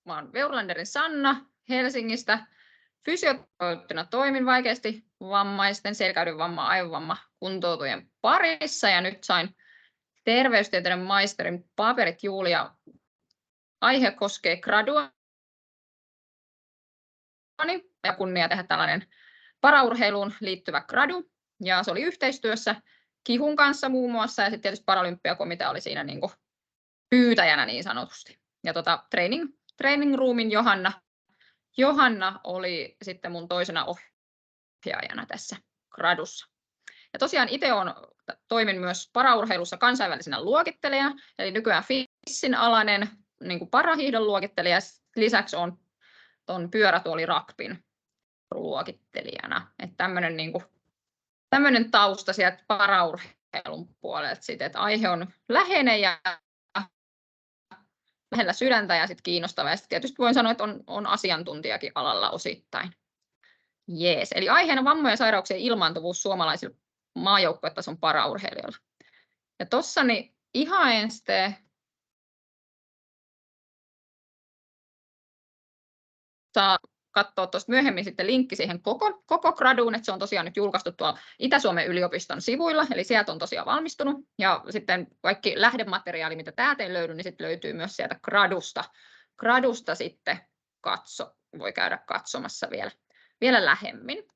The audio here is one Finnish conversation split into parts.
Mä oon Veurlanderin Sanna Helsingistä. Fysioterapeuttina toimin vaikeasti vammaisten, selkäydynvamma, aivovamma kuntoutujien parissa ja nyt sain terveystieteiden maisterin paperit Julia. Aihe koskee graduani ja kunnia tehdä tällainen paraurheiluun liittyvä gradu ja se oli yhteistyössä KIHUn kanssa muun muassa ja sitten tietysti Paralympiakomitea oli siinä niin kuin pyytäjänä niin sanotusti. Ja training roomin Johanna oli sitten mun toisena ohjaajana tässä gradussa. Ja tosiaan itse toimin myös paraurheilussa kansainvälisenä luokittelijana, eli nykyään FISin alainen niin parahiihdon luokittelija. Lisäksi on tuon pyörätuolirugbyn luokittelijana. Että tämmöinen tausta sieltä paraurheilun puolelta, että aihe on läheinen ja lähellä sydäntä ja kiinnostava. Ja tietysti voin sanoa, että on asiantuntijakin alalla osittain. Jees. Eli aiheena vammojen ja sairauksien ilmaantuvuus suomalaisilla maajoukkuetason paraurheilijoilla. Ja tuossa niin ihan ensin saa katsoa tuosta myöhemmin sitten linkki siihen koko graduun, että se on tosiaan nyt julkaistu tuolla Itä-Suomen yliopiston sivuilla, eli sieltä on tosiaan valmistunut, ja sitten kaikki lähdemateriaali, mitä täältä ei löydy, niin sitten löytyy myös sieltä gradusta sitten voi käydä katsomassa vielä lähemmin.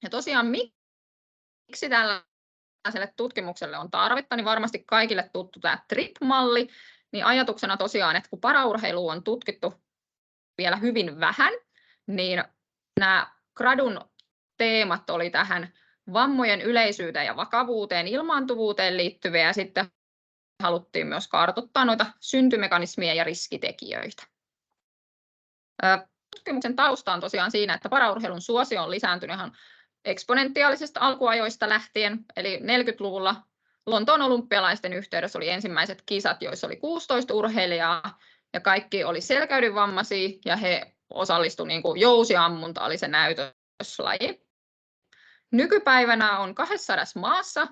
Ja tosiaan miksi tällaiselle tutkimukselle on tarvetta, niin varmasti kaikille tuttu tämä TRIP-malli, niin ajatuksena tosiaan, että kun paraurheilu on tutkittu vielä hyvin vähän, niin nämä gradun teemat oli tähän vammojen yleisyyteen ja vakavuuteen, ilmaantuvuuteen liittyviä ja sitten haluttiin myös kartoittaa noita syntymekanismia ja riskitekijöitä. Tutkimuksen tausta on tosiaan siinä, että paraurheilun suosio on lisääntynyt ihan eksponentiaalisesta alkuajoista lähtien, eli 40-luvulla Lontoon olympialaisten yhteydessä oli ensimmäiset kisat, joissa oli 16 urheilijaa ja kaikki oli selkäydynvammaisia ja he osallistuivat niin kuin jousiammunta oli se näytöslaji. Nykypäivänä on 200 maassa,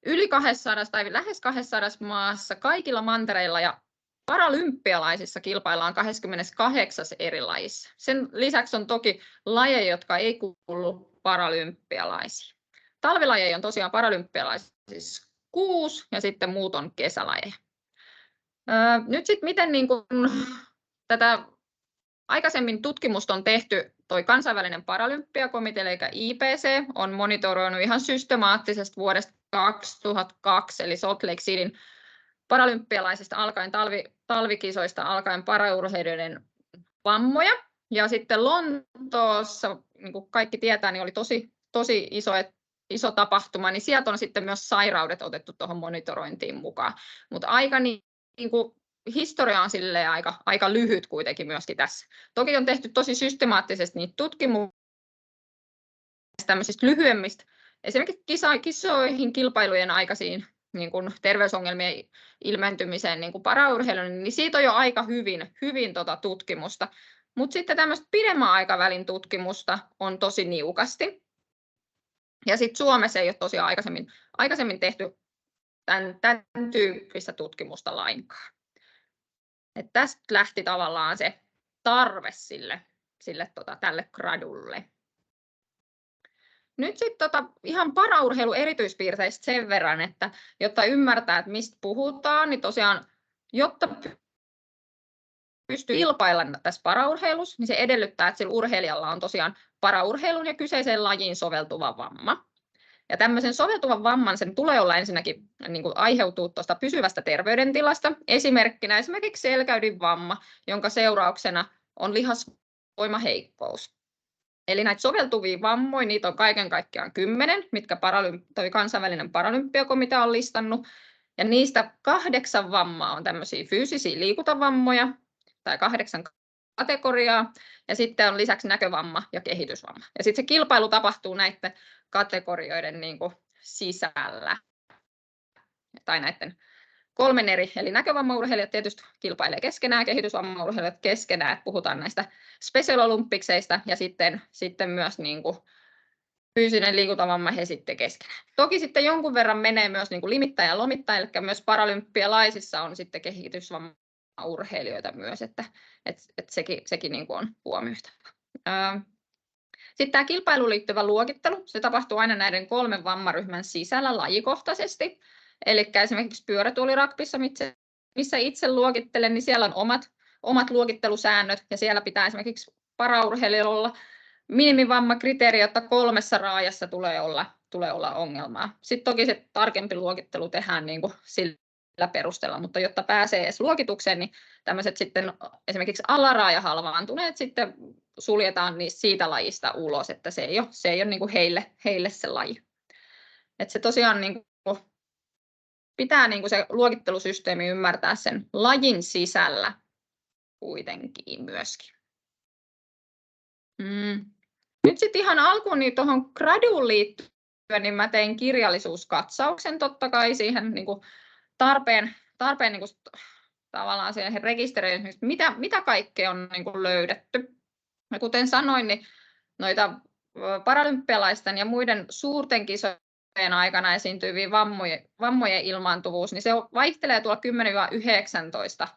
yli 200 tai lähes 200 maassa kaikilla mantereilla ja paralympialaisissa kilpaillaan 28 eri lajissa. Sen lisäksi on toki lajeja, jotka ei kuulu paralympialaisiin. Talvilajeja on tosiaan paralympialaisissa 6 ja sitten muut on kesälajeja. Nyt sitten miten niin kun tätä aikaisemmin tutkimusta on tehty, toi kansainvälinen paralympiakomitea eli IPC on monitoroinut ihan systemaattisesti vuodesta 2002 eli Salt Lake Cityn paralympialaisista alkaen talvikisoista alkaen paraurheilijoiden vammoja ja sitten Lontoossa, niin kuin kaikki tietää, niin oli tosi iso tapahtuma, niin sieltä on sitten myös sairaudet otettu tuohon monitorointiin mukaan, mutta aika niin kuin historia on silleen aika lyhyt kuitenkin myöskin tässä. Toki on tehty tosi systemaattisesti niitä tutkimuksia tämmöisistä lyhyemmistä, esimerkiksi kisoihin, kilpailujen aikaisiin niin kuin terveysongelmien ilmentymiseen niin kuin paraurheilun, niin siitä on jo aika hyvin tutkimusta. Mutta sitten tämmöistä pidemmän aikavälin tutkimusta on tosi niukasti. Ja sitten Suomessa ei ole tosiaan aikaisemmin tehty tämän tyyppistä tutkimusta lainkaan. Et tästä lähti tavallaan se tarve tälle gradulle. Nyt sitten ihan paraurheilu erityispiirteistä sen verran, että jotta ymmärtää, että mistä puhutaan, niin tosiaan, jotta pystyy kilpailemaan tässä paraurheilussa, niin se edellyttää, että sillä urheilijalla on tosiaan paraurheilun ja kyseiseen lajiin soveltuva vamma. Ja tämmöisen soveltuvan vamman sen tulee olla ensinnäkin niin kuin aiheutuu tuosta pysyvästä terveydentilasta, esimerkkinä esimerkiksi selkäydinvamma, jonka seurauksena on lihasvoimaheikkous. Eli näitä soveltuvia vammoja, niitä on kaiken kaikkiaan 10, mitkä kansainvälinen paralympiakomitea on listannut. Ja niistä 8 vammaa on tämmöisiä fyysisiä liikuntavammoja, tai 8 kategoriaa. Ja sitten on lisäksi näkövamma ja kehitysvamma. Ja sitten se kilpailu tapahtuu näiden kategorioiden niin kuin sisällä. Tai näiden 3 eri, eli näkövammaurheilijat tietysti kilpailee keskenään, kehitysvammaurheilijat keskenään, että puhutaan näistä Special Olympicsista ja sitten myös niin kuin fyysinen liikuntavamma he sitten keskenään. Toki sitten jonkun verran menee myös niin kuin limittäjä ja lomittaja, eli myös paralympialaisissa on sitten kehitysvamma vammaurheilijoita myös, että sekin niin kuin on huomioitava. Sitten tämä kilpailuun liittyvä luokittelu, se tapahtuu aina näiden 3 vammaryhmän sisällä lajikohtaisesti. Eli esimerkiksi pyörätuolirugbyssa, missä itse luokittelen, niin siellä on omat luokittelusäännöt, ja siellä pitää esimerkiksi paraurheilijoilla olla minimivammakriteeri, jotta 3 raajassa tulee olla ongelmaa. Sitten toki se tarkempi luokittelu tehdään niin kuin sillä perusteella, mutta jotta pääsee edes luokitukseen, niin tämmöiset sitten esimerkiksi alaraajahalvaantuneet sitten suljetaan siitä lajista ulos, että se ei ole niin kuin heille se laji. että se tosiaan niin kuin pitää niin kuin se luokittelusysteemi ymmärtää sen lajin sisällä kuitenkin myöskin. Nyt sitten ihan alkuun niin tuohon graduun liittyen, niin mä tein kirjallisuuskatsauksen totta kai siihen niin kuin tarpeen niin kuin tavallaan siihen rekisteröihin, mitä kaikkea on niin kuin löydetty. Ja kuten sanoin, niin noita paralympialaisten ja muiden suurten kisojen aikana esiintyviä vammojen ilmaantuvuus, niin se vaihtelee tuolla 10-19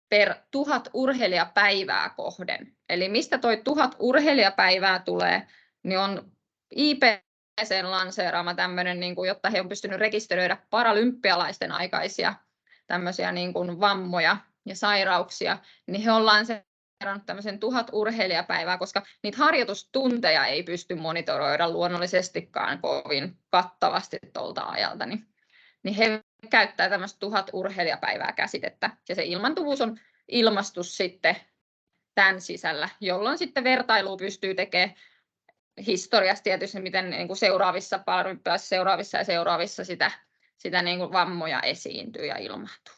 per 1000 urheilijapäivää kohden. Eli mistä toi 1000 urheilijapäivää tulee, niin on IPC:n lanseeraama tämmöinen, niin kuin, jotta he on pystynyt rekisteröidä paralympialaisten aikaisia tämmöisiä niin kuin vammoja ja sairauksia, niin he on lanseerannut tämmöisen 1000 urheilijapäivää, koska niitä harjoitustunteja ei pysty monitoroida luonnollisestikaan kovin kattavasti tuolta ajalta, niin he käyttää tämmöistä 1000 urheilijapäivää käsitettä, ja se ilmaantuvuus on ilmastus sitten tämän sisällä, jolloin sitten vertailua pystyy tekemään historiasta tietysti, miten niin kuin seuraavissa sitä niin kuin vammoja esiintyy ja ilmaantuu.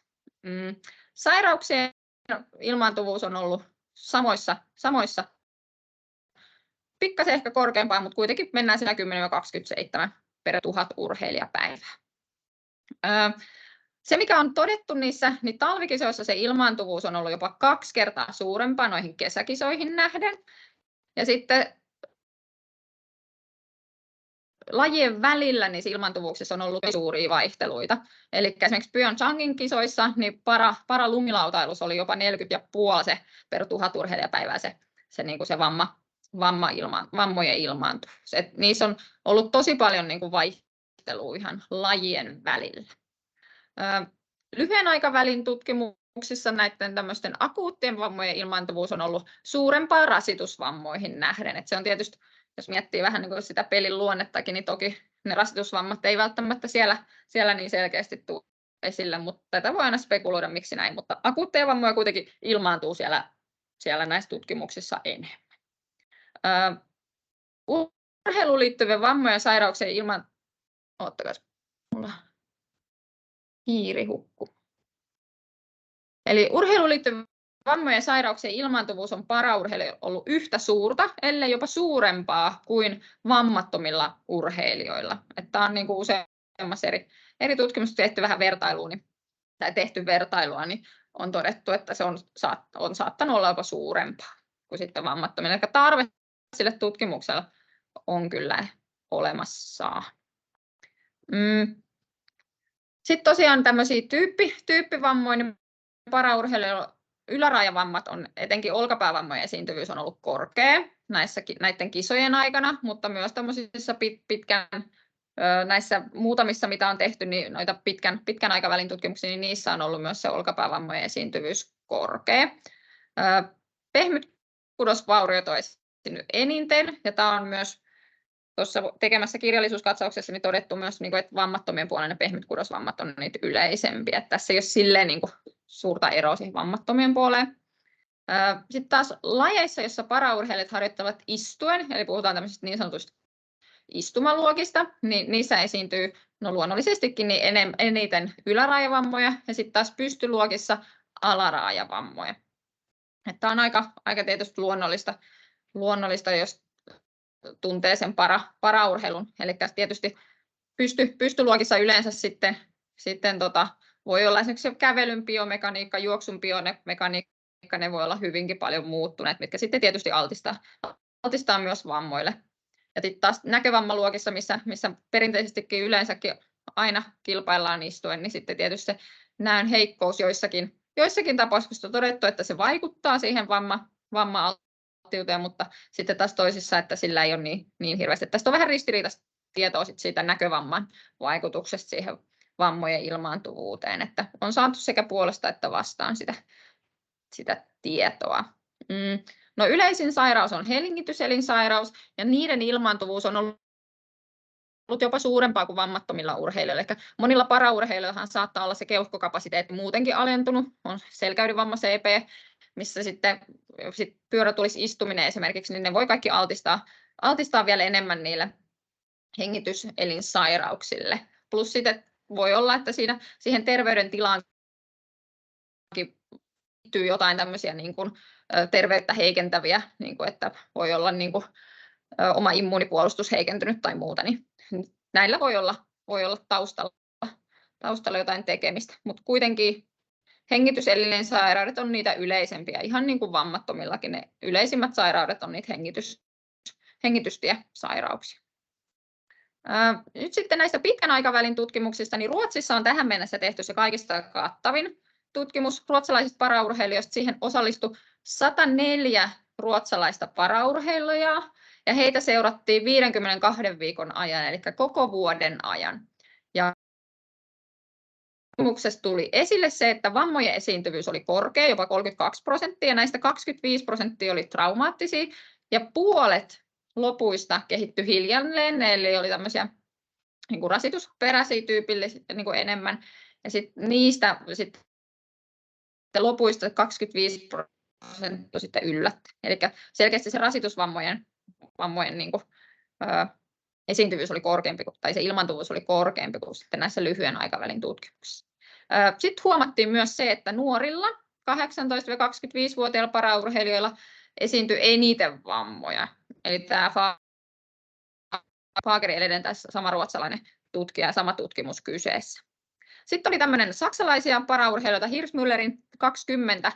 Sairauksien ilmaantuvuus on ollut samoissa pikkasen ehkä korkeampaa, mutta kuitenkin mennään siinä 10-27 per 1000 urheilijapäivää. Se, mikä on todettu niissä, niin talvikisoissa se ilmaantuvuus on ollut jopa 2 kertaa suurempaa noihin kesäkisoihin nähden. Ja sitten lajien välillä niissä ilmaantuvuuksissa on ollut suuria vaihteluita. Eli esimerkiksi Pyeongchangin kisoissa niin paralumilautailussa oli jopa 40,5 se per 1000 urheilijapäivää se, niin kuin se vammojen ilmaantuvuus. Et niissä on ollut tosi paljon niin kuin vaihtelua ihan lajien välillä. Lyhyen aikavälin tutkimuksissa näiden tämmöisten akuuttien vammojen ilmaantuvuus on ollut suurempaa rasitusvammoihin nähden. Et se on tietysti, jos miettii vähän niin kuin sitä pelin luonnettakin, niin toki ne rasitusvammat ei välttämättä siellä niin selkeästi tule esille, mutta tätä voi aina spekuloida, miksi näin. Mutta akuutteja vammoja kuitenkin ilmaantuu siellä näissä tutkimuksissa enemmän. Urheiluun liittyvien vammojen ja sairauksien hiirihukku. Eli urheiluun liittyvien vammojen ja sairauksien ilmaantuvuus on paraurheilijoilla ollut yhtä suurta, ellei jopa suurempaa kuin vammattomilla urheilijoilla. Tämä on niin kuin useammassa eri tutkimuksessa tehty vähän vertailua, niin on todettu, että se on saattanut olla jopa suurempaa kuin sitten vammattomilla. Eli tarve sille tutkimukselle on kyllä olemassa. Sitten tosiaan tämmöisiä tyyppivammoja, niin paraurheilijoilla yläraajavammat on, etenkin olkapäävammojen esiintyvyys on ollut korkea näiden kisojen aikana, mutta myös tämmöisissä näissä muutamissa, mitä on tehty, niin noita pitkän aikavälin tutkimuksia, niin niissä on ollut myös se olkapäävammojen esiintyvyys korkea. Pehmytkudosvauriot on esiintynyt eniten, ja tämä on myös tuossa tekemässä kirjallisuuskatsauksessa niin todettu myös, että vammattomien puolella pehmytkudosvammat on niitä yleisempiä. Tässä ei ole silleen niin kuin suurta eroa siihen vammattomien puoleen. Sitten taas lajeissa, joissa paraurheilijat harjoittavat istuen, eli puhutaan tämmöisistä niin sanotuista istumaluokista, niin niissä esiintyy luonnollisestikin niin eniten yläraajavammoja ja sitten taas pystyluokissa alaraajavammoja. Tämä on aika tietysti luonnollista, jos tuntee sen paraurheilun. Eli tietysti pystyluokissa yleensä sitten voi olla esimerkiksi kävelyn biomekaniikka, juoksun biomekaniikka, ne voi olla hyvinkin paljon muuttuneet, mitkä sitten tietysti altistaa myös vammoille. Ja sitten taas näkövammaluokissa, missä perinteisestikin yleensäkin aina kilpaillaan istuen, niin sitten tietysti se näön heikkous joissakin joissakin tapauksissa on todettu, että se vaikuttaa siihen vamma-alttiuteen, mutta sitten taas toisissa, että sillä ei ole niin hirveästi. Tästä on vähän ristiriitaista tietoa siitä näkövamman vaikutuksesta siihen vammojen ilmaantuvuuteen, että on saatu sekä puolesta että vastaan sitä tietoa. No, yleisin sairaus on hengityselinsairaus, ja niiden ilmaantuvuus on ollut jopa suurempaa kuin vammattomilla urheilijoilla. Eli monilla paraurheilijoillahan saattaa olla se keuhkokapasiteetti muutenkin alentunut, on selkäydinvamma CP, missä sitten pyörätuolissa istuminen esimerkiksi, niin ne voi kaikki altistaa vielä enemmän niille hengityselinsairauksille. Plus sitten voi olla, että siihen terveydentilaan liittyy jotain tämmöisiä niin kuin terveyttä heikentäviä, niin kuin, että voi olla niin kuin oma immuunipuolustus heikentynyt tai muuta, niin näillä voi olla taustalla jotain tekemistä, mutta kuitenkin hengityselinsairaudet on niitä yleisempiä, ihan niin kuin vammattomillakin ne yleisimmät sairaudet on niitä hengitystiesairauksia. Nyt sitten näistä pitkän aikavälin tutkimuksista, niin Ruotsissa on tähän mennessä tehty se kaikista kattavin tutkimus ruotsalaisista paraurheilijoista. Siihen osallistui 104 ruotsalaista paraurheilijaa, ja heitä seurattiin 52 viikon ajan, eli koko vuoden ajan. Ja tutkimuksessa tuli esille se, että vammojen esiintyvyys oli korkea, jopa 32%, ja näistä 25% oli traumaattisia, ja puolet lopuista kehittyi hiljalleen, eli oli tämmöisiä niin kuin rasitusperäisiä tyypillisiä niin kuin enemmän, ja niistä lopuista 25% sitten yllätti. Eli selkeästi se rasitusvammojen niin kuin, esiintyvyys oli korkeampi, tai se ilmaantuvuus oli korkeampi kuin sitten näissä lyhyen aikavälin tutkimuksissa. Sitten huomattiin myös se, että nuorilla 18-25-vuotiailla paraurheilijoilla esiintyi eniten vammoja. Eli tämä Fager tässä sama ruotsalainen tutkija, sama tutkimus kyseessä. Sitten oli tämmöinen saksalaisia paraurheilijoita, Hirschmüllerin 20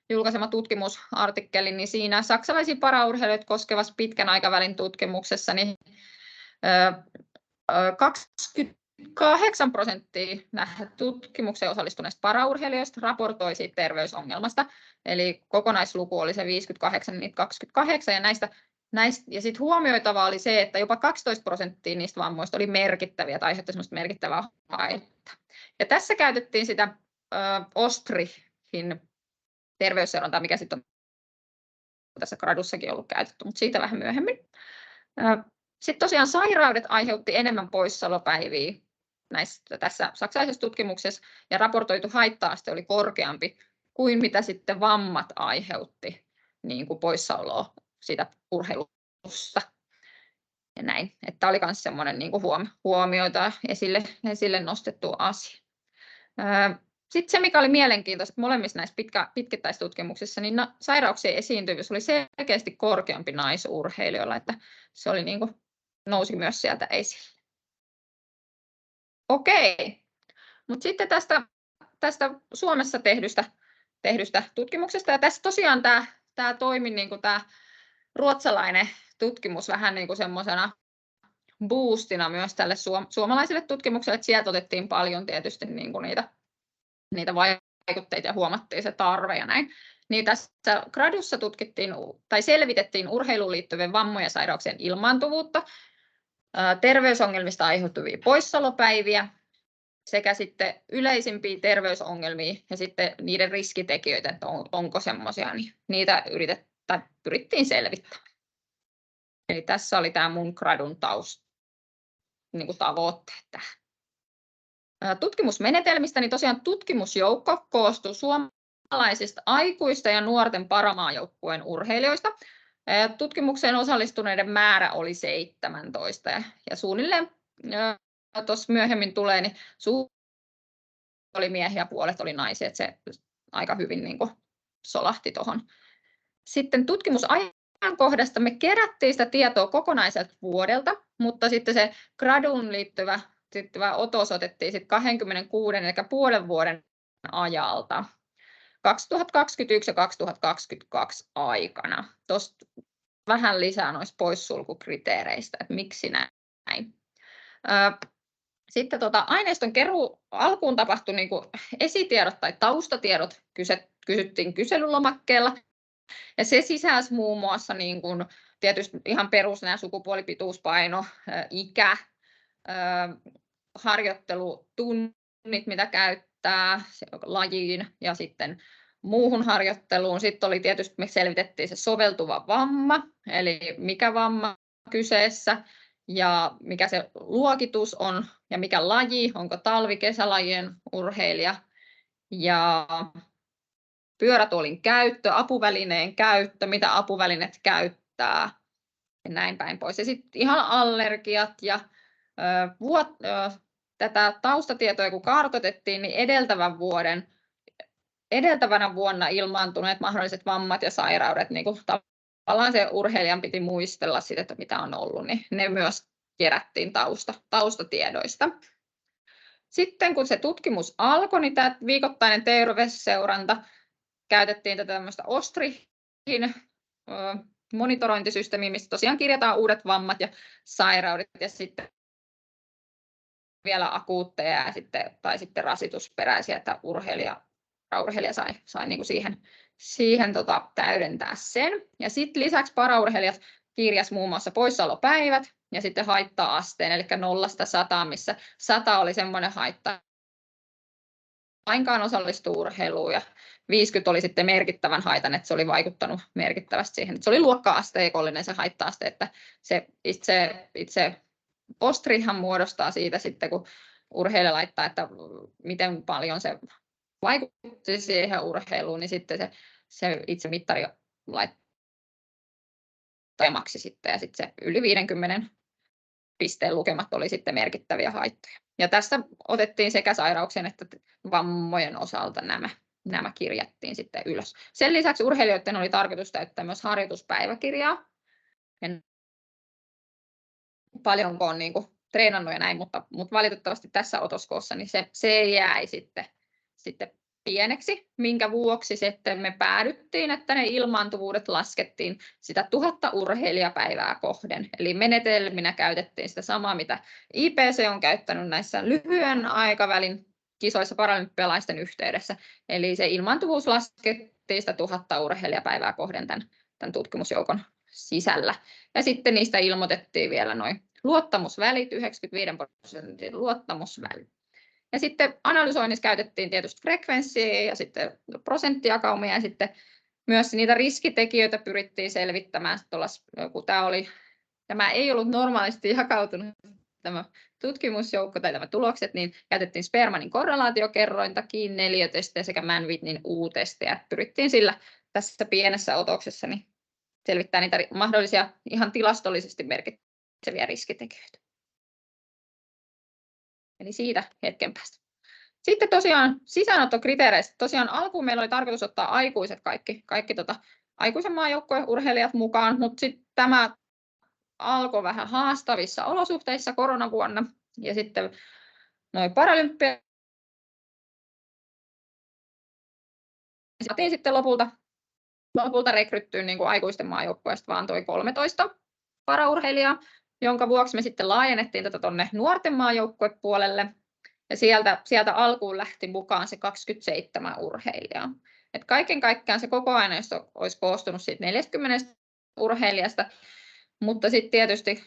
julkaisema tutkimusartikkeli, niin siinä saksalaisia paraurheilijoita koskevassa pitkän aikavälin tutkimuksessa niin 28% tutkimukseen osallistuneista paraurheilijoista raportoi siitä terveysongelmasta, eli kokonaisluku oli se 58, niitä 28, ja sitten huomioitavaa oli se, että jopa 12% niistä vammoista oli merkittäviä tai aiheutti semmoista merkittävää haittaa. Ja tässä käytettiin sitä Ostrihin terveysseurantaa, mikä sitten on tässä gradussakin ollut käytetty, mutta siitä vähän myöhemmin. Sitten tosiaan sairaudet aiheutti enemmän poissaolopäiviä tässä saksalaisessa tutkimuksessa, ja raportoitu haitta-aste oli korkeampi kuin mitä sitten vammat aiheutti niin kuin poissaoloa siitä urheilusta. Ja näin, että oli myös semmoinen niin kuin huomioita esille nostettu asia. Sitten se, mikä oli mielenkiintoista molemmissa näissä pitkittäistutkimuksissa, niin sairauksien esiintyvyys oli selkeästi korkeampi naisurheilijoilla, että se oli niin kuin, nousi myös sieltä esille. Okei, mutta sitten tästä Suomessa tehdystä tutkimuksesta, ja tässä tosiaan tämä toimi niin kuin tämä ruotsalainen tutkimus vähän niin kuin semmoisena boostina myös tälle suomalaiselle tutkimukselle, että sieltä otettiin paljon tietysti niin kuin niitä vaikutteita ja huomattiin se tarve ja näin. Niin tässä gradussa selvitettiin urheiluun liittyvien vammojen ja sairauksien ilmaantuvuutta, terveysongelmista aiheutuvia poissaolopäiviä sekä sitten yleisimpiä terveysongelmia ja sitten niiden riskitekijöitä, että onko semmoisia, niin niitä pyrittiin selvittämään. Eli tässä oli tämä mun gradun niin kuin tavoitteet tähän. Tutkimusmenetelmistä, niin tosiaan tutkimusjoukko koostuu suomalaisista aikuista ja nuorten paramaajoukkueen urheilijoista. Tutkimukseen osallistuneiden määrä oli 17 ja suunnilleen tuossa myöhemmin tulee, niin oli miehiä ja puolet oli naisia, että se aika hyvin niin kuin solahti tuohon. Sitten tutkimusajankohdasta me kerättiin sitä tietoa kokonaiselta vuodelta, mutta sitten se graduun liittyvä otos otettiin sitten 26, eli puolen vuoden ajalta 2021 ja 2022 aikana. Tuosta vähän lisää noista poissulkukriteereistä, että miksi näin. Sitten aineiston keruu alkuun tapahtui niin kuin esitiedot tai taustatiedot kysyttiin kyselylomakkeella. Ja se sisälsi muun muassa niin kuin, tietysti ihan perus nämä sukupuoli, pituus, paino, ikä, harjoittelutunnit, mitä käyttää lajiin ja sitten muuhun harjoitteluun. Sitten oli tietysti, me selvitettiin se soveltuva vamma, eli mikä vamma kyseessä ja mikä se luokitus on ja mikä laji, onko talvi-kesälajien urheilija ja pyörätuolin käyttö, apuvälineen käyttö, mitä apuvälineet käyttää ja näin päin pois. Ja sitten ihan allergiat ja tätä taustatietoa kun kartoitettiin, niin edeltävänä vuonna ilmaantuneet mahdolliset vammat ja sairaudet, niin kuin tavallaan se urheilijan piti muistella sitä, että mitä on ollut, niin ne myös kerättiin taustatiedoista. Sitten kun se tutkimus alkoi, niin tämä viikoittainen terveysseuranta, käytettiin tätä tämmöistä OSTRIhin monitorointisysteemiä, missä tosiaan kirjataan uudet vammat ja sairaudet ja sitten vielä akuutteja tai sitten rasitusperäisiä, että urheilija sai niin kuin siihen täydentää sen. Ja sitten lisäksi paraurheilijat kirjasi muun muassa poissaolopäivät ja sitten haitta-asteen, eli 0–100, missä 100 oli semmoinen haitta, lainkaan osallistuu urheiluun, ja 50 oli sitten merkittävän haitan, että se oli vaikuttanut merkittävästi siihen, että se oli luokka-asteikollinen se haitta-aste, että se itse OSTRIhan muodostaa siitä sitten, kun urheilija laittaa, että miten paljon se vaikutti siihen urheiluun, niin sitten se itse mittari laittaa maksi sitten, ja sitten se yli 50 pisteen lukemat oli sitten merkittäviä haittoja. Ja tässä otettiin sekä sairauksien että vammojen osalta nämä kirjattiin sitten ylös. Sen lisäksi urheilijoiden oli tarkoitus täyttää myös harjoituspäiväkirjaa. En paljonko on niin kuin treenannut ja näin, mutta valitettavasti tässä otoskoossa niin se jäi sitten pieneksi, minkä vuoksi sitten me päädyttiin, että ne ilmaantuvuudet laskettiin sitä 1000 urheilijapäivää kohden. Eli menetelminä käytettiin sitä samaa, mitä IPC on käyttänyt näissä lyhyen aikavälin kisoissa paralympialaisten yhteydessä. Eli se ilmaantuvuus laskettiin sitä 1000 urheilijapäivää kohden tämän tutkimusjoukon sisällä. Ja sitten niistä ilmoitettiin vielä noin luottamusvälit, 95% luottamusvälit. Ja sitten analysoinnissa käytettiin tietysti frekvenssiä ja sitten prosenttijakaumia ja sitten myös niitä riskitekijöitä pyrittiin selvittämään. Kun tämä ei ollut normaalisti jakautunut tämä tutkimusjoukko tai tämä tulokset, niin käytettiin Spearmanin korrelaatiokerrointa, Keane-neliötestejä sekä Mann-Whitneyn U-testejä. Pyrittiin sillä tässä pienessä otoksessa niin selvittää niitä mahdollisia ihan tilastollisesti merkitseviä riskitekijöitä. Eli siitä hetken päästä. Sitten tosiaan sisäänottokriteereistä. Tosiaan alkuun meillä oli tarkoitus ottaa aikuiset kaikki aikuisen maajoukkueen urheilijat mukaan, mutta sitten tämä alkoi vähän haastavissa olosuhteissa koronavuonna. Ja sitten noin Paralympia saatiin sitten lopulta rekryttyä niin kuin aikuisten maajoukkueesta vaan toi 13 paraurheilijaa, jonka vuoksi me sitten laajennettiin tätä tuonne nuorten maajoukkuepuolelle. Ja sieltä alkuun lähti mukaan se 27 urheilijaa. Et kaiken kaikkiaan se koko aineisto olisi koostunut siitä 40 urheilijasta, mutta sitten tietysti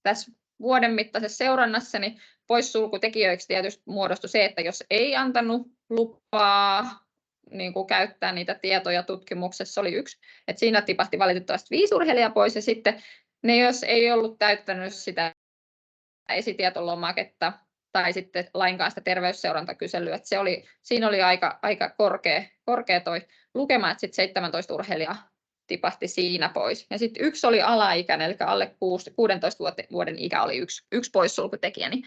tässä vuoden mittaisessa seurannassa niin poissulkutekijöiksi tietysti muodostui se, että jos ei antanut lupaa niin kuin käyttää niitä tietoja tutkimuksessa, oli yksi, että siinä tipahti valitettavasti 5 urheilijaa pois, ja sitten ne, jos ei ollut täyttänyt sitä esitietolomaketta tai sitten lainkaan sitä terveysseurantakyselyä, että siinä oli aika korkea toi lukema, että sitten 17 urheilijaa tipahti siinä pois. Ja sitten yksi oli alaikäinen, eli alle 16 vuoden ikä oli yksi poissulkutekijä, niin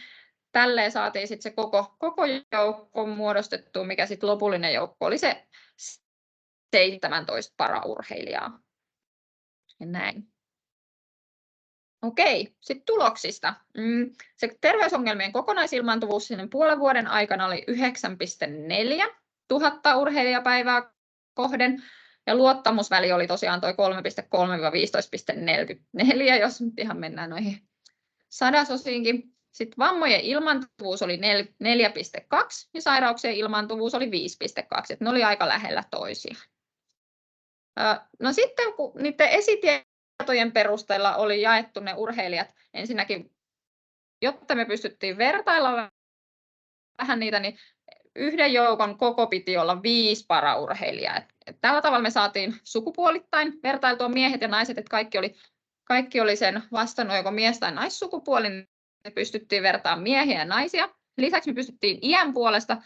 tälleen saatiin sitten se koko joukko muodostettua, mikä sitten lopullinen joukko oli se 17 paraurheilijaa. Ja näin. Okei, sitten tuloksista. Se terveysongelmien kokonaisilmaantuvuus sinne puolen vuoden aikana oli 9,4 000 urheilijapäivää kohden, ja luottamusväli oli tosiaan tuo 3,3–15,44, jos nyt ihan mennään noihin sadasosiinkin. Sitten vammojen ilmaantuvuus oli 4,2 ja sairauksien ilmaantuvuus oli 5,2, että ne oli aika lähellä toisiaan. No sitten kun niiden esitietojen perusteella oli jaettu ne urheilijat ensinnäkin, jotta me pystyttiin vertailla vähän niitä, niin yhden joukon koko piti olla 5 paraurheilijaa. Tällä tavalla me saatiin sukupuolittain vertailtua miehet ja naiset, että kaikki oli sen vastannut joko mies- tai naissukupuoli, niin me pystyttiin vertaamaan miehiä ja naisia. Lisäksi me pystyttiin iän puolesta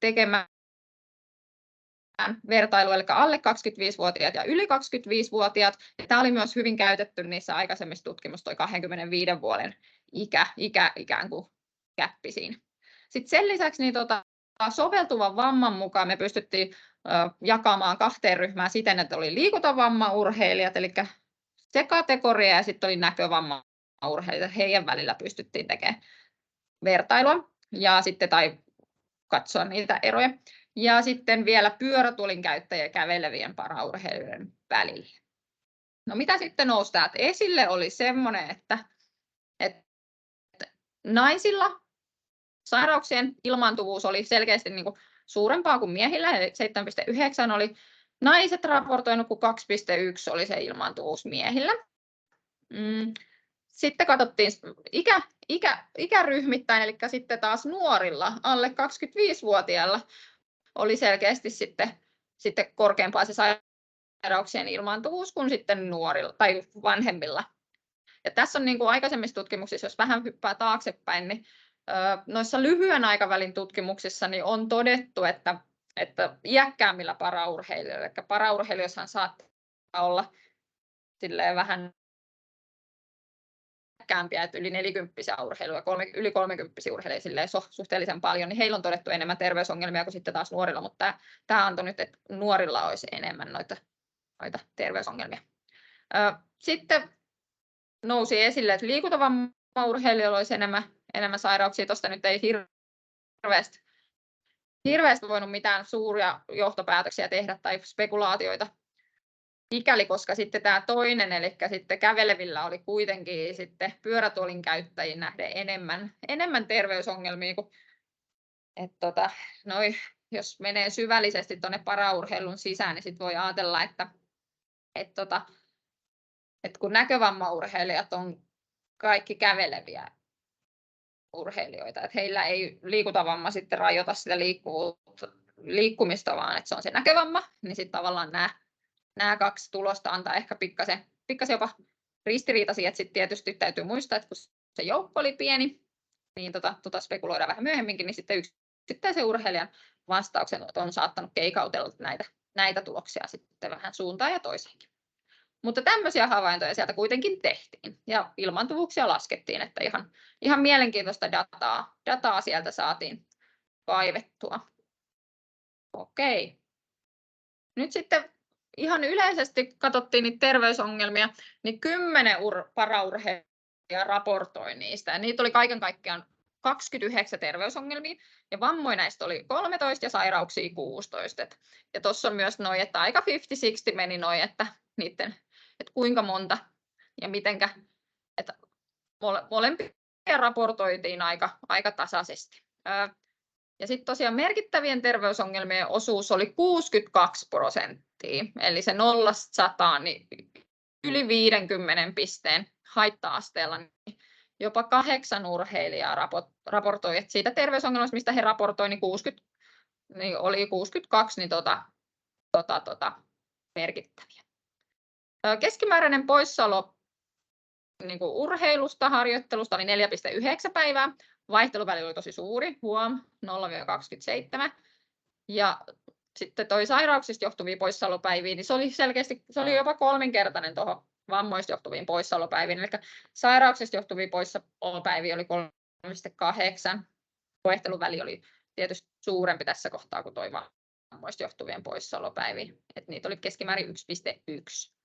tekemään vertailu, eli alle 25-vuotiaat ja yli 25-vuotiaat. Tämä oli myös hyvin käytetty niissä aikaisemmissa tutkimuksissa, toi 25 vuoden ikä ikään kuin gäppi siinä. Sitten sen lisäksi niin soveltuvan vamman mukaan me pystyttiin jakamaan 2 ryhmään siten, että oli liikuntavammaurheilijat, eli se kategoria, ja sitten oli näkövammaurheilijat. Heidän välillä pystyttiin tekemään vertailua ja sitten, tai katsoa niitä eroja. Ja sitten vielä pyörätuolin käyttäjien ja kävelevien paraurheilijoiden välillä. No mitä sitten nousi täältä esille oli semmoinen, että naisilla sairauksien ilmaantuvuus oli selkeästi niin kuin suurempaa kuin miehillä, eli 7,9 oli naiset raportoinut, kun 2,1 oli se ilmaantuvuus miehillä. Sitten katsottiin ikäryhmittäin, eli sitten taas nuorilla, alle 25-vuotiailla, oli selkeästi sitten korkeampaa se sairauksien ilmaantuvuus kuin sitten nuorilla tai vanhemmilla. Ja tässä on niin kuin aikaisemmissa tutkimuksissa, jos vähän hyppää taaksepäin, niin noissa lyhyen aikavälin tutkimuksissa niin on todettu, että iäkkäämmillä paraurheilijoilla, eli paraurheilijoissahan saattaa olla vähän iäkkäämpiä, että yli 40-vuotiaita urheilijoita, yli 30-vuotiaita urheilijoita suhteellisen paljon, niin heillä on todettu enemmän terveysongelmia kuin sitten taas nuorilla, mutta tämä antoi nyt, että nuorilla olisi enemmän noita terveysongelmia. Sitten nousi esille, että liikuntavammaurheilijoilla olisi enemmän sairauksia. Tuosta nyt ei hirveästi voinut mitään suuria johtopäätöksiä tehdä tai spekulaatioita ikäli, koska sitten tämä toinen, eli sitten kävelevillä oli kuitenkin sitten pyörätuolin käyttäjiin nähden enemmän terveysongelmia kuin, jos menee syvällisesti tuonne paraurheilun sisään, niin sitten voi ajatella, että kun näkövammaurheilijat on kaikki käveleviä urheilijoita, että heillä ei liikuntavamma sitten rajoita sitä liikkumista, vaan että se on se näkövamma, niin sitten tavallaan nämä 2 tulosta antaa ehkä pikkasen jopa ristiriitaisia, että sitten tietysti täytyy muistaa, että kun se joukko oli pieni, niin spekuloidaan vähän myöhemminkin, niin sitten yksittäisen urheilijan vastaukset on saattanut keikautella näitä tuloksia sitten vähän suuntaan ja toiseenkin. Mutta tämmöisiä havaintoja sieltä kuitenkin tehtiin ja ilmaantuvuuksia laskettiin, että ihan mielenkiintoista dataa sieltä saatiin kaivettua. Okei. Nyt sitten ihan yleisesti katsottiin niitä terveysongelmia, niin 10 paraurheilijaa raportoi niistä. Ja niitä oli kaiken kaikkiaan 29 terveysongelmia, ja vammoja näistä oli 13 ja sairauksia 16. Ja tuossa on myös noin, että aika 50-60 meni noin, että kuinka monta ja mitenkä, että molempia raportoitiin aika tasaisesti. Ja sitten tosiaan merkittävien terveysongelmien osuus oli 62%, eli se 0-100 niin yli 50 pisteen haitta-asteella, niin jopa 8 urheilijaa raportoi, että siitä terveysongelmasta, mistä he raportoivat, niin oli 62 niin merkittäviä. Keskimääräinen poissaolo niin kuin urheilusta, harjoittelusta oli 4,9 päivää. Vaihteluväli oli tosi suuri, 0-27. Ja sitten toi sairauksista johtuvia poissaolopäiviä, niin se oli jopa 3-kertainen tuohon vammoista johtuviin poissaolopäiviin. Eli sairauksista johtuvia poissaolopäiviä oli 3,8. Vaihteluväli oli tietysti suurempi tässä kohtaa kuin toi vammoista johtuvien poissaolopäiviin. Et niitä oli keskimäärin 1,1.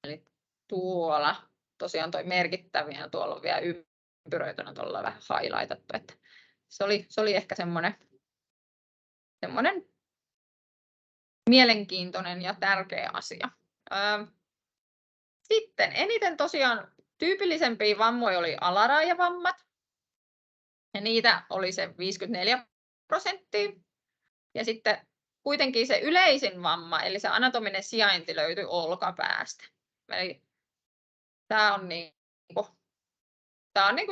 Eli tuolla tosiaan toi merkittäviä, tuolla on vielä ympyröitynä tuolla vähän highlightattu, että se oli ehkä semmoinen mielenkiintoinen ja tärkeä asia. Sitten eniten tosiaan tyypillisempiä vammoja oli alaraajavammat, Ja niitä oli se 54%. Ja sitten kuitenkin se yleisin vamma, eli se anatominen sijainti löytyi olkapäästä. Eli tämä on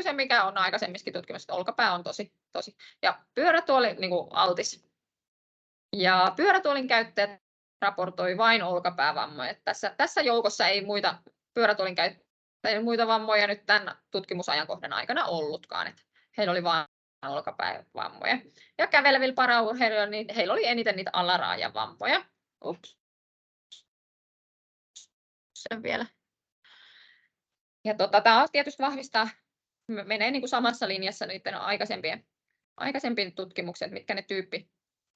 se, mikä on aikaisemmissakin tutkimuksissa, että olkapää on tosi. Ja pyörätuoli altis. Ja pyörätuolin käyttäjät raportoi vain olkapäävammoja. Tässä joukossa ei muita pyörätuolin käyttäjiä, muita vammoja nyt tämän tutkimusajankohdan aikana ollutkaan. Että heillä oli vain olkapäävammoja. Ja kävelevillä paraurheilijoilla, niin heillä oli eniten niitä alaraajan vammoja. Sen vielä. Ja tämä tietysti vahvistaa, menee samassa linjassa niiden aikaisempien tutkimukset, mitkä ne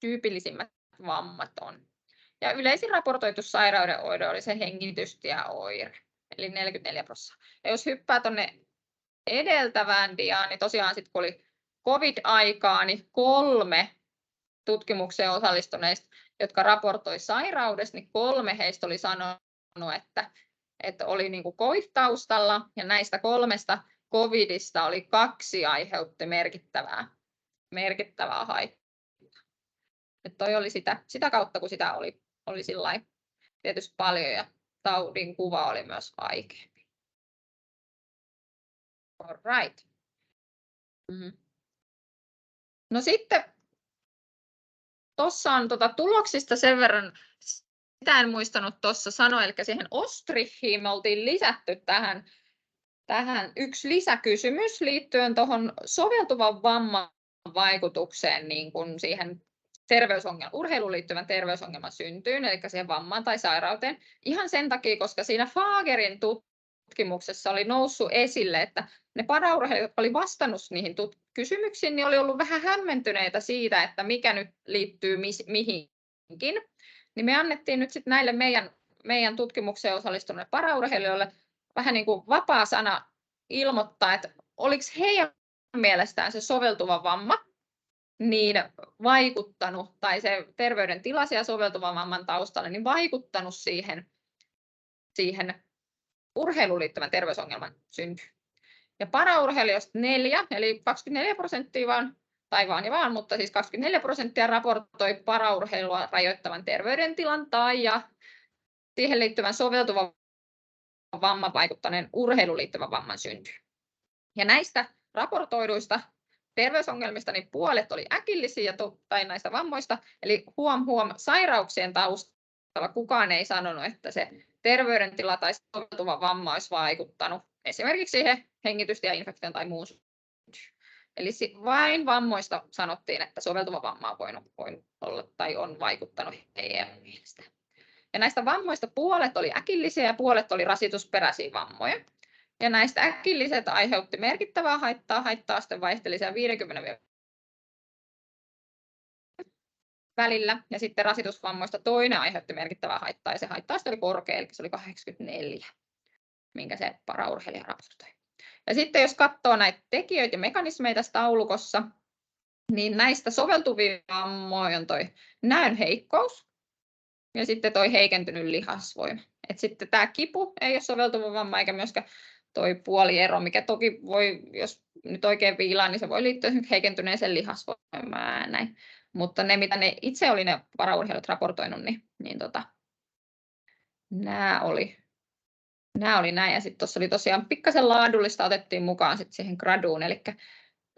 tyypillisimmät vammat on. Ja yleisin raportoitu sairauden oire oli se hengitystieoire, eli 44%. Ja jos hyppää tuonne edeltävään diaan, niin tosiaan sitten kun oli COVID-aikaa, niin 3 tutkimukseen osallistuneista, jotka raportoi sairaudesta, niin 3 heistä oli sanonut, että oli COVID-taustalla, ja näistä 3 COVIDista oli 2 aiheutti merkittävää haittaa. Että toi oli sitä kautta, kun sitä oli sillai tietysti paljon, ja taudin kuva oli myös vaikeampi. All right. No sitten tuossa on tuloksista sen verran, sitä en muistanut tuossa sanoa, eli siihen Ostrichiin me oltiin lisätty tähän yksi lisäkysymys liittyen tuohon soveltuvan vamman vaikutukseen niin kuin siihen urheiluun liittyvän terveysongelman syntyyn, eli siihen vammaan tai sairauteen. Ihan sen takia, koska siinä Fagerin tutkimuksessa oli noussut esille, että ne paraurheilijat, jotka oli vastannut niihin kysymyksiin, niin oli ollut vähän hämmentyneitä siitä, että mikä nyt liittyy mihinkin. Niin me annettiin nyt sitten näille meidän tutkimukseen osallistuneille paraurheilijoille vähän niin kuin vapaa sana ilmoittaa, että oliko heidän mielestään se soveltuva vamma niin vaikuttanut, tai se terveydentila ja soveltuvan vamman taustalle, niin vaikuttanut siihen urheiluun liittyvän terveysongelman syntyyn. Ja paraurheilijoista 4, eli 24% mutta siis 24% raportoi paraurheilua rajoittavan terveydentilan tai ja siihen liittyvän soveltuvan vamman vaikuttaneen urheiluun liittyvän vamman syntyyn. Ja näistä raportoiduista terveysongelmista niin puolet oli äkillisiä tai näistä vammoista, eli sairauksien taustalla kukaan ei sanonut, että se terveydentila tai soveltuva vamma olisi vaikuttanut esimerkiksi siihen hengitystieinfektion tai muun syntyyn. Eli vain vammoista sanottiin, että soveltuva vamma on voinut olla tai on vaikuttanut heidän mielestään. Ja näistä vammoista puolet oli äkillisiä ja puolet oli rasitusperäisiä vammoja. Ja näistä äkilliset aiheutti merkittävää haittaa, haitta-aste vaihteli 50 välillä, ja sitten rasitusvammoista toinen aiheutti merkittävää haittaa, ja se haitta-aste oli korkea, eli se oli 84, minkä se paraurheilija raportoi. Ja sitten jos katsoo näitä tekijöitä ja mekanismeja tässä taulukossa, niin näistä soveltuvia vammoja on toi näön heikkous, ja sitten toi heikentynyt lihasvoima. Et sitten tämä kipu ei ole soveltuva vamma, eikä myöskään toi puoliero, mikä toki voi, jos nyt oikein viilaa, niin se voi liittyä heikentyneeseen lihasvoimaan näin. Mutta ne, mitä ne itse oli ne paraurheilijat raportoinut, niin nämä oli näin. Ja sitten tuossa oli tosiaan pikkasen laadullista, otettiin mukaan sit siihen graduun, eli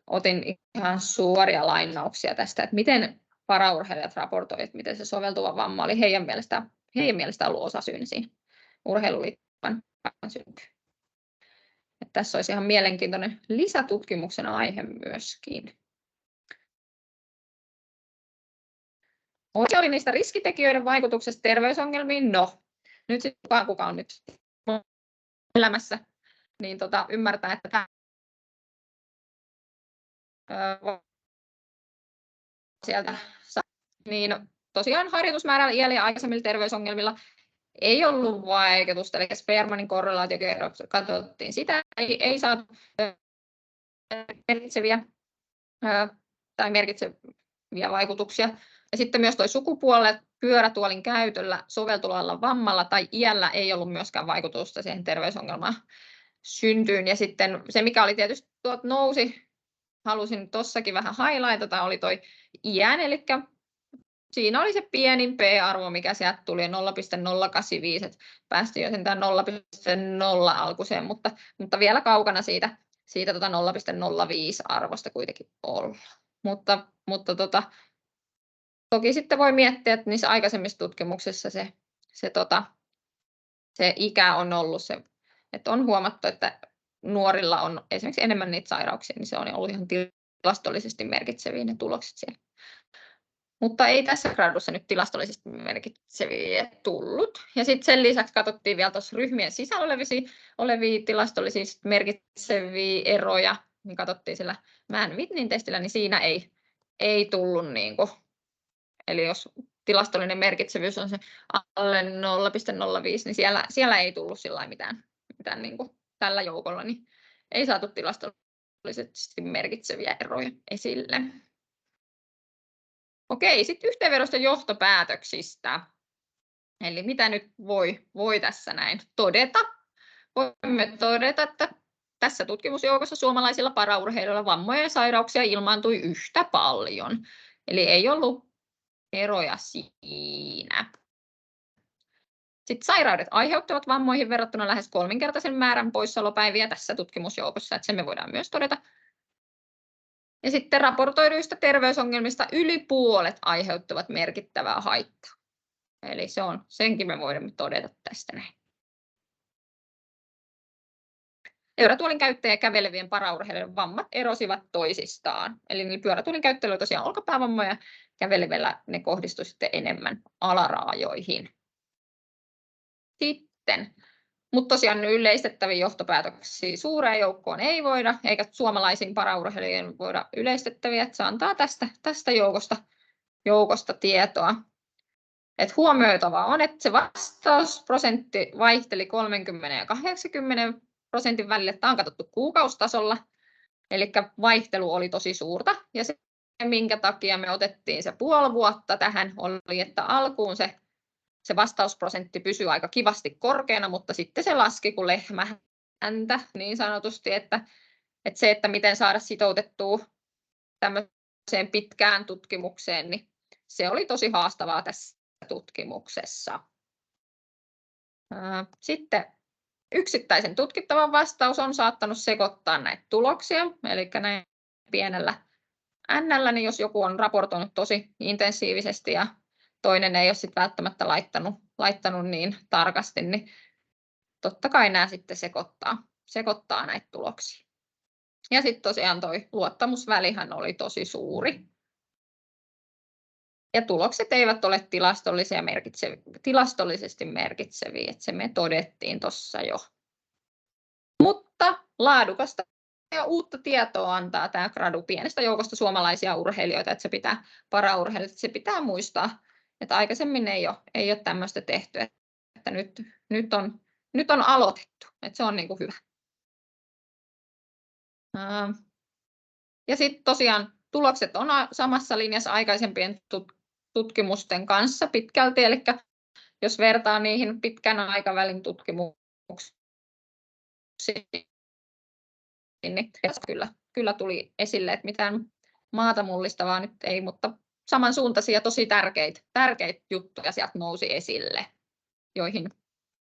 otin ihan suoria lainauksia tästä, että miten paraurheilijat raportoivat, että miten se soveltuva vamma oli heidän mielestään ollut osasyynä siinä urheiluun liittyvän syntyyn. Tässä olisi ihan mielenkiintoinen lisätutkimuksen aihe myöskin. Osa oli niistä riskitekijöiden vaikutuksesta terveysongelmiin. No, nyt sitten kuka on nyt elämässä, niin ymmärtää, että tämä sieltä niin tosiaan harjoitusmäärällä, iällä ja aikaisemmilla terveysongelmilla ei ollut vaikutusta, eli Spearmanin korrelaatiokerroksella katsottiin sitä, ei saatu merkitseviä vaikutuksia. Ja sitten myös tuo sukupuolelle pyörätuolin käytöllä, soveltuvalla vammalla tai iällä ei ollut myöskään vaikutusta siihen terveysongelmaan syntyyn. Ja sitten se, mikä oli tietysti nousi halusin tuossakin vähän highlightata, oli toi iän, eli siinä oli se pienin p-arvo, mikä sieltä tuli 0,085, että päästiin jo sentään 0,0 alkuiseen, mutta vielä kaukana siitä 0,05 arvosta kuitenkin olla. Mutta toki sitten voi miettiä, että niissä aikaisemmissa tutkimuksissa se ikä on ollut se, että on huomattu, että nuorilla on esimerkiksi enemmän niitä sairauksia, niin se on ollut ihan tilastollisesti merkitseviä ne tulokset siellä. Mutta ei tässä gradussa nyt tilastollisesti merkitseviä tullut. Ja sitten sen lisäksi katsottiin vielä tuossa ryhmien sisällä olevia tilastollisesti merkitseviä eroja, niin katsottiin sillä Mann-Whitneyn testillä, niin siinä ei tullut, eli jos tilastollinen merkitsevyys on se alle 0,05, niin siellä ei tullut mitään tällä joukolla, niin ei saatu tilastollisesti merkitseviä eroja esille. Okei, sitten yhteenvedosta johtopäätöksistä. Eli mitä nyt voi tässä näin todeta? Voimme todeta, että tässä tutkimusjoukossa suomalaisilla paraurheilijoilla vammoja ja sairauksia ilmaantui yhtä paljon. Eli ei ollut eroja siinä. Sitten sairaudet aiheuttavat vammoihin verrattuna lähes 3-kertaisen määrän poissaolopäiviä tässä tutkimusjoukossa, että sen me voidaan myös todeta. Ja sitten raportoiduista terveysongelmista yli puolet aiheuttavat merkittävää haittaa. Eli senkin me voimme todeta tästä näin. Pyörätuolin käyttäjä kävelevien paraurheilijoiden vammat erosivat toisistaan. Eli pyörätuolin käyttäjillä oli tosiaan olkapäävammoja ja kävelevillä ne kohdistuivat sitten enemmän alaraajoihin. Sitten, mutta tosiaan yleistettäviä johtopäätöksiä suureen joukkoon ei voida, eikä suomalaisiin paraurheilijoihin voida yleistettäviä, että se antaa tästä joukosta tietoa. Et huomioitavaa on, että se vastausprosentti vaihteli 30 ja 80% välillä. Tämä on katsottu kuukausitasolla, eli vaihtelu oli tosi suurta. Ja se, minkä takia me otettiin se puoli vuotta tähän, oli, että alkuun se vastausprosentti pysyi aika kivasti korkeana, mutta sitten se laski kuin lehmähäntä niin sanotusti, että miten saada sitoutettua tämmöiseen pitkään tutkimukseen, niin se oli tosi haastavaa tässä tutkimuksessa. Sitten yksittäisen tutkittavan vastaus on saattanut sekoittaa näitä tuloksia, eli näin pienellä N:llä, niin jos joku on raportoinut tosi intensiivisesti ja toinen ei ole sitten välttämättä laittanut niin tarkasti, niin totta kai nämä sitten sekoittaa näitä tuloksia. Ja sitten tosiaan tuo luottamusvälihän oli tosi suuri. Ja tulokset eivät ole tilastollisesti merkitseviä, että se me todettiin tuossa jo. Mutta laadukasta ja uutta tietoa antaa tämä gradu pienestä joukosta suomalaisia urheilijoita, että se pitää muistaa, että aikaisemmin ei ole tämmöistä tehty, että nyt on aloitettu, että se on niin kuin hyvä. Ja sitten tosiaan tulokset on samassa linjassa aikaisempien tutkimusten kanssa pitkälti, eli jos vertaa niihin pitkän aikavälin tutkimuksiin, niin kyllä tuli esille, että mitään maata mullistavaa nyt ei, mutta samansuuntaisia tosi tärkeitä juttuja sieltä nousi esille,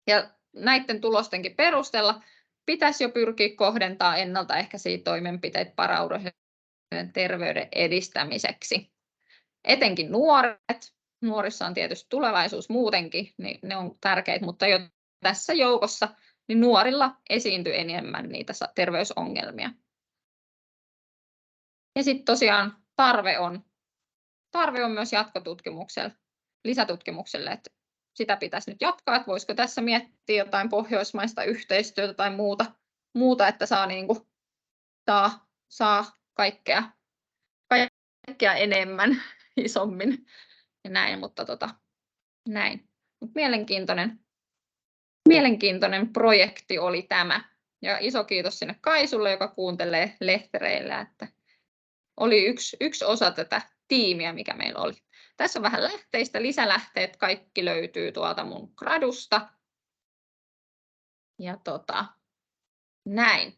ja näiden tulostenkin perusteella pitäisi jo pyrkiä kohdentamaan ennaltaehkäisiä toimenpiteitä paraurheilijoiden terveyden edistämiseksi. Etenkin nuorissa on tietysti tulevaisuus muutenkin, niin ne on tärkeitä, mutta jo tässä joukossa niin nuorilla esiintyy enemmän niitä terveysongelmia. Ja sitten tosiaan tarve on myös jatkotutkimukselle, lisätutkimukselle, että sitä pitäisi nyt jatkaa, että voisiko tässä miettiä jotain pohjoismaista yhteistyötä tai muuta että saa kaikkea enemmän, isommin ja näin, mutta näin. Mut mielenkiintoinen projekti oli tämä. Ja iso kiitos sinne Kaisulle, joka kuuntelee lehtereillä, että oli yksi osa tätä tiimiä, mikä meillä oli. Tässä on vähän lähteistä, lisälähteet kaikki löytyy tuolta mun gradusta. Ja näin.